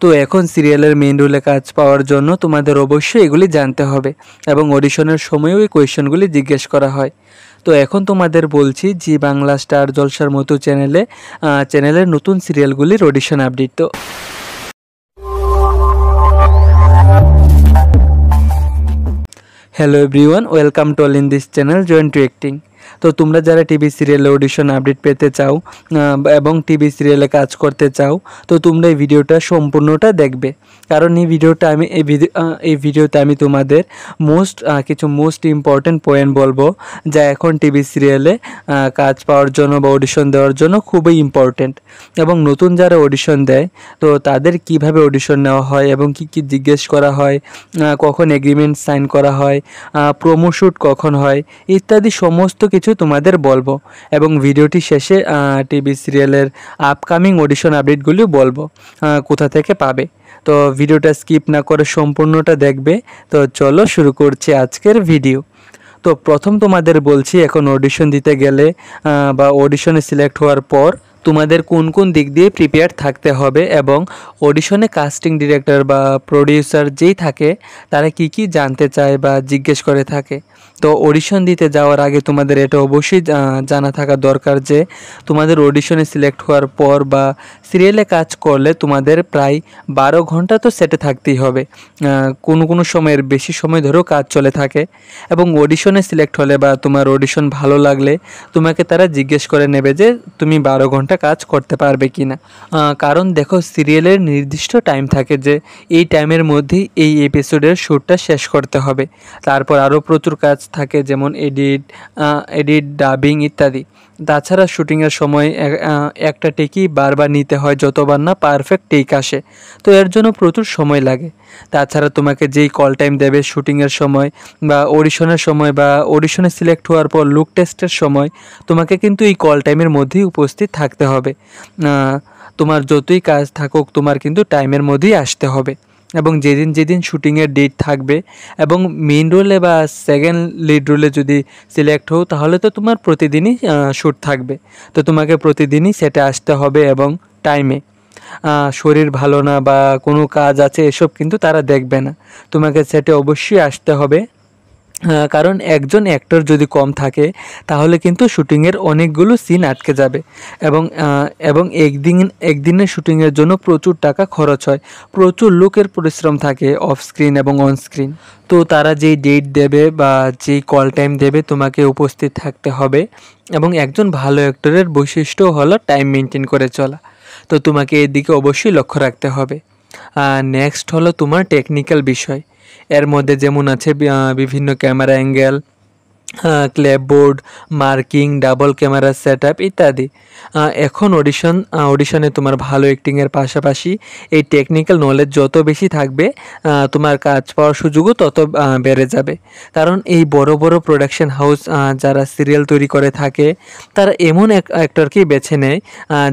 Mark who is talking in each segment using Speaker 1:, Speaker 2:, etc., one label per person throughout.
Speaker 1: তো এখন সিরিয়ালের মেইন রোলে কাজ পাওয়ার জন্য তোমাদের অবশ্যই এগুলি জানতে হবে এবং অডিশনের সময়ও এই কোয়েশ্চেনগুলি জিজ্ঞেস করা হয়। তো এখন তোমাদের বলছি জি বাংলা স্টার জলসার মতো চ্যানেলের নতুন সিরিয়ালগুলির অডিশন আপডেট। তো hello everyone, welcome to all in this channel join to acting. তো তোমরা যারা টিভি সিরিয়ালে অডিশন আপডেট পেতে চাও এবং টিভি সিরিয়ালে কাজ করতে চাও, তো তোমরা এই ভিডিওটা সম্পূর্ণটা দেখবে, কারণ এই ভিডিওতে আমি তোমাদের কিছু মোস্ট ইম্পর্ট্যান্ট পয়েন্ট বলবো যা এখন টিভি সিরিয়ালে কাজ পাওয়ার জন্য বা অডিশন দেওয়ার জন্য খুবই ইম্পর্ট্যান্ট। এবং নতুন যারা অডিশন দেয় তো তাদের কিভাবে অডিশন নেওয়া হয় এবং কি কি জিজ্ঞেস করা হয়, কখন এগ্রিমেন্ট সাইন করা হয়, প্রোমো শ্যুট কখন হয় ইত্যাদি সমস্ত কিছু তোমাদের বলবো। এবং ভিডিওটি শেষে টিভি সিরিয়ালের আপকামিং অডিশন আপডেটগুলিও বলবো কোথা থেকে পাবে। তো ভিডিওটা স্কিপ না করে সম্পূর্ণটা দেখবে। তো চলো শুরু করছি আজকের ভিডিও। তো প্রথম তোমাদের বলছি, এখন অডিশন দিতে গেলে বা অডিশনে সিলেক্ট হওয়ার পর তোমাদের কোন কোন দিক দিয়ে প্রিপেয়ার থাকতে হবে এবং অডিশনে কাস্টিং ডিরেক্টর বা প্রডিউসার যেই থাকে তারা কি কি জানতে চায় বা জিজ্ঞেস করে থাকে। তো অডিশন দিতে যাওয়ার আগে তোমাদের এটা অবশ্যই জানা থাকা দরকার যে তোমাদের অডিশনে সিলেক্ট হওয়ার পর বা সিরিয়ালে কাজ করলে তোমাদের প্রায় 12 ঘন্টা তো সেটে থাকতেই হবে। কোনো সময়ের বেশি সময় ধরেও কাজ চলে থাকে। এবং অডিশনে সিলেক্ট হলে বা তোমার অডিশন ভালো লাগলে তোমাকে তারা জিজ্ঞেস করে নেবে যে তুমি 12 ঘন্টা কাজ করতে পারবে কি না। কারণ দেখো, সিরিয়ালের নির্দিষ্ট টাইম থাকে যে এই টাইমের মধ্যেই এই এপিসোডের শ্যুটটা শেষ করতে হবে। তারপর আরও প্রচুর কাজ থাকে, যেমন এডিট ডাবিং ইত্যাদি। তাছাড়া শ্যুটিংয়ের সময় একটা টেকই বারবার নিতে হয় যতবার না পারফেক্ট টেক আসে। তো এর জন্য প্রচুর সময় লাগে। তাছাড়া তোমাকে যেই কল টাইম দেবে শ্যুটিংয়ের সময় বা অডিশনের সময় বা অডিশনে সিলেক্ট হওয়ার পর লুক টেস্টের সময়, তোমাকে কিন্তু এই কল টাইমের মধ্যেই উপস্থিত থাকতে হবে। তোমার যতই কাজ থাকুক তোমার কিন্তু টাইমের মধ্যেই আসতে হবে। এবং যেদিন শ্যুটিংয়ের ডেট থাকবে এবং মেইন রোলে বা সেকেন্ড লিড রোলে যদি সিলেক্ট হও তাহলে তো তোমার প্রতিদিনই শ্যুট থাকবে। তো তোমাকে প্রতিদিনই সেটা আসতে হবে এবং টাইমে। শরীর ভালো না বা কোনো কাজ আছে এসব কিন্তু তারা দেখবে না, তোমাকে সেটা অবশ্যই আসতে হবে। কারণ একজন অ্যাক্টর যদি কম থাকে তাহলে কিন্তু শ্যুটিংয়ের অনেকগুলো সিন আটকে যাবে এবং একদিনের শ্যুটিংয়ের জন্য প্রচুর টাকা খরচ হয়, প্রচুর লোকের পরিশ্রম থাকে অফ স্ক্রিন এবং অন স্ক্রিন। তো তারা যেই ডেট দেবে বা যেই কল টাইম দেবে তোমাকে উপস্থিত থাকতে হবে। এবং একজন ভালো অ্যাক্টরের বৈশিষ্ট্য হলো টাইম মেনটেন করে চলা। তো তোমাকে এর দিকে অবশ্যই লক্ষ্য রাখতে হবে। নেক্সট হলো তোমার টেকনিক্যাল বিষয়। এর মধ্যে যেমন আছে বিভিন্ন camera angle, ক্ল্যাপবোর্ড, marking, double camera setup ইত্যাদি। এখন অডিশনে তোমার ভালো অ্যাক্টিংয়ের পাশাপাশি এই টেকনিক্যাল নলেজ যত বেশি থাকবে তোমার কাজ পাওয়ার সুযোগও তত বেড়ে যাবে। কারণ এই বড় বড় প্রোডাকশন হাউস যারা সিরিয়াল তৈরি করে থাকে তারা এমন অ্যাক্টরকেই বেছে নেয়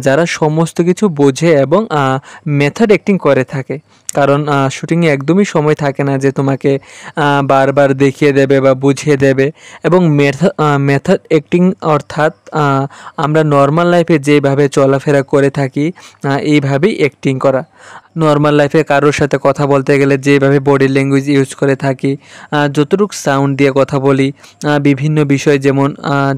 Speaker 1: যারা সমস্ত কিছু বোঝে এবং মেথড অ্যাক্টিং করে থাকে। কারণ শ্যুটিংয়ে একদমই সময় থাকে না যে তোমাকে বারবার দেখিয়ে দেবে বা বুঝিয়ে দেবে। এবং মেথড অ্যাক্টিং অর্থাৎ আমরা নর্মাল লাইফে যেভাবে চলাফেরা করে থাকি এইভাবেই অ্যাক্টিং করা। নর্মাল লাইফে কারোর সাথে কথা বলতে গেলে যেভাবে বডি ল্যাঙ্গুয়েজ ইউজ করে থাকি, যতটুকু সাউন্ড দিয়ে কথা বলি, বিভিন্ন বিষয়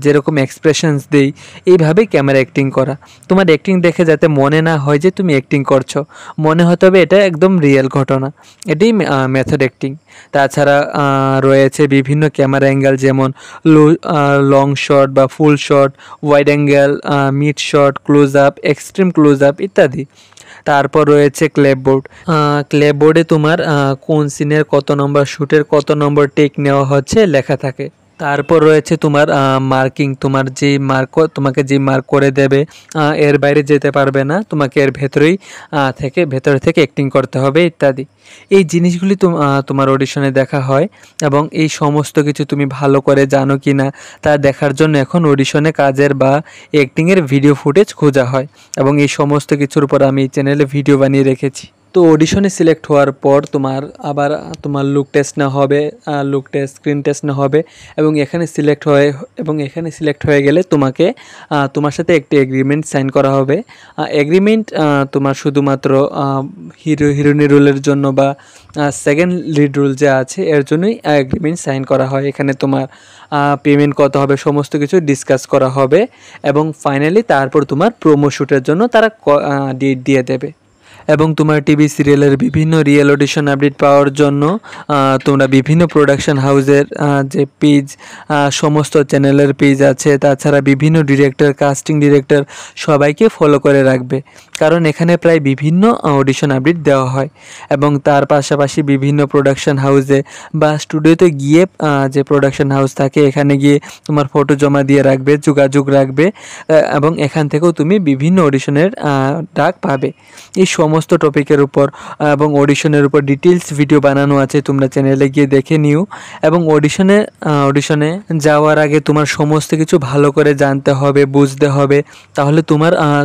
Speaker 1: যেরকম এক্সপ্রেশনস দিই, এইভাবেই ক্যামেরা অ্যাক্টিং করা। তোমার অ্যাক্টিং দেখে যাতে মনে না হয় যে তুমি অ্যাক্টিং করছো, মনে হতে হবে এটা একদম রিয়েল ঘটনা। এটাই মেথড অ্যাক্টিং। তাছাড়া রয়েছে বিভিন্ন ক্যামেরা অ্যাঙ্গেল, যেমন লং শট বা full shot, wide angle, mid shot, close up, extreme close up ইত্যাদি। তারপর রয়েছে ক্ল্যাপবোর্ডে তোমার কোন সিনের কত নম্বর শ্যুটের কত নম্বর টেক নেওয়া হচ্ছে লেখা থাকে। তারপর রয়েছে তোমার মার্কিং, তোমাকে যে মার্ক করে দেবে এর বাইরে যেতে পারবে না, তোমাকে এর ভেতরে থেকে অ্যাক্টিং করতে হবে ইত্যাদি। এই জিনিসগুলি তোমার অডিশনে দেখা হয় এবং এই সমস্ত কিছু তুমি ভালো করে জানো কি না তা দেখার জন্য এখন অডিশনে কাজের বা অ্যাক্টিংয়ের ভিডিও ফুটেজ খোঁজা হয়। এবং এই সমস্ত কিছুর উপর আমি এই চ্যানেলে ভিডিও বানিয়ে রেখেছি। তো অডিশনে সিলেক্ট হওয়ার পর তোমার আবার তোমার লুক টেস্ট নেওয়া হবে, লুক টেস্ট, স্ক্রিন টেস্ট নেওয়া হবে এবং এখানে সিলেক্ট হয়ে গেলে তোমাকে তোমার সাথে একটি এগ্রিমেন্ট সাইন করা হবে। এগ্রিমেন্ট তোমার শুধুমাত্র হিরোইনি রোলের জন্য বা সেকেন্ড লিড রোল যে আছে এর জন্যই এগ্রিমেন্ট সাইন করা হয়। এখানে তোমার পেমেন্ট কত হবে সমস্ত কিছু ডিসকাস করা হবে এবং ফাইনালি তারপর তোমার প্রোমো শ্যুটের জন্য তারা ডেট দিয়ে দেবে। এবং তোমার টিভি সিরিয়ালের বিভিন্ন রিয়েল অডিশন আপডেট পাওয়ার জন্য তোমরা বিভিন্ন প্রোডাকশন হাউসের যে পেজ, সমস্ত চ্যানেলের পেজ আছে, তাছাড়া বিভিন্ন ডিরেক্টর, কাস্টিং ডিরেক্টর সবাইকে ফলো করে রাখবে, কারণ এখানে প্রায় বিভিন্ন অডিশন আপডেট দেওয়া হয়। এবং তার পাশাপাশি বিভিন্ন প্রোডাকশন হাউসে বা স্টুডিওতে গিয়ে যে প্রোডাকশন হাউস থাকে এখানে গিয়ে তোমার ফটো জমা দিয়ে রাখবে, যোগাযোগ রাখবে এবং এখান থেকেও তুমি বিভিন্ন অডিশনের ডাক পাবে। এই সমস্ত টপিকের উপর এবং অডিশনের উপর ডিটেলস ভিডিও বানানো আছে, তোমরা চ্যানেলে গিয়ে দেখে নিও। এবং অডিশনে যাওয়ার আগে তোমার সমস্ত কিছু ভালো করে জানতে হবে, বুঝতে হবে, তাহলে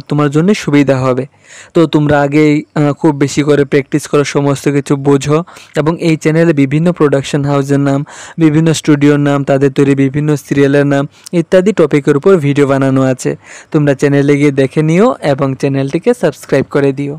Speaker 1: তোমার জন্য সুবিধা হবে। তো তোমরা আগেই খুব বেশি করে প্র্যাকটিস করো, সমস্ত কিছু বোঝো। এবং এই চ্যানেলে বিভিন্ন প্রোডাকশন হাউসের নাম, বিভিন্ন স্টুডিওর নাম, তাদের তৈরি বিভিন্ন সিরিয়ালের নাম ইত্যাদি টপিকের উপর ভিডিও বানানো আছে, তোমরা চ্যানেলে গিয়ে দেখে নিও এবং চ্যানেলটিকে সাবস্ক্রাইব করে দিও।